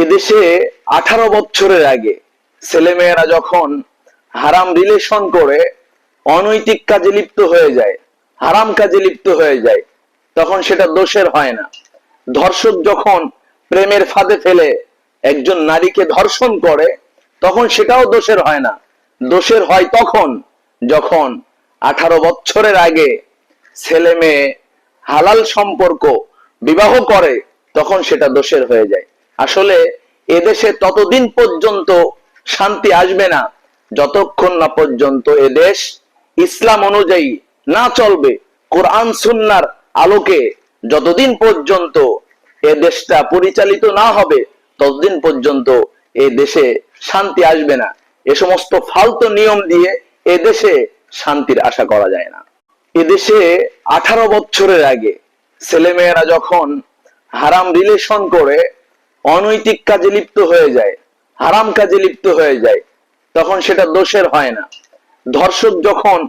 এদেশে 18 বছরের আগে ছেলেমেয়েরা যখন হারাম রিলেশন করে অনৈতিক কাজে লিপ্ত হয়ে যায়, হারাম কাজে লিপ্ত হয়ে যায়, তখন সেটা দোষের হয় না। ধর্ষক যখন প্রেমের ফাঁদে ফেলে একজন নারীকে ধর্ষণ করে, তখন সেটাও দোষের হয় না। দোষের হয় তখন যখন 18 বছরের আগে ছেলে মেয়ে হালাল সম্পর্ক বিবাহ করে, তখন সেটা দোষের হয়ে যায়। আসলে এদেশে ততদিন পর্যন্ত শান্তি আসবে না যতক্ষণ না পর্যন্ত এদেশ ইসলাম অনুযায়ী না চলবে, কোরআন সুন্নাহর আলোকে যতদিন পর্যন্ত এ দেশটা পরিচালিত না হবে, ততদিন পর্যন্ত এ দেশে শান্তি আসবে না। এ সমস্ত ফালতু নিয়ম দিয়ে এ দেশে শান্তির আশা করা যায় না। এদেশে 18 বছরের আগে ছেলেমেয়েরা যখন হারাম রিলেশন করে অনৈতিক কাজে লিপ্ত হয়ে যায়, হারাম কাজে লিপ্ত হয়ে যায়, তখন সেটা দোষের হয় না। ধর্ষক যখন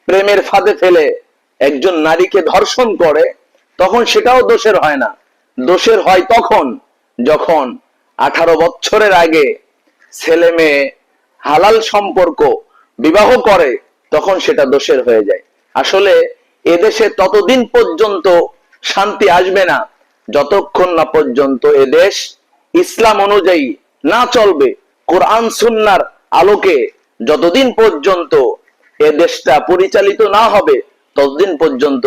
প্রেমের ফাঁদে ফেলে একজন নারীকে ধর্ষণ করে, তখন সেটাও দোষের হয় না। দোষের হয় তখন যখন 18 বছরের আগে ছেলে মেয়ে হালাল সম্পর্ক বিবাহ করে, তখন সেটা দোষের হয়ে যায়। আসলে এদেশে ততদিন পর্যন্ত শান্তি আসবে না যতক্ষণ না পর্যন্ত এদেশ ইসলাম অনুযায়ী না চলবে, কোরআন সুন্নাহর আলোকে যতদিন পর্যন্ত এ দেশটা পরিচালিত না হবে, ততদিন পর্যন্ত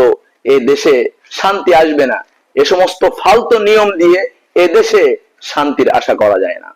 এ দেশে শান্তি আসবে না। এ সমস্ত ফালতু নিয়ম দিয়ে এ দেশে শান্তির আশা করা যায় না।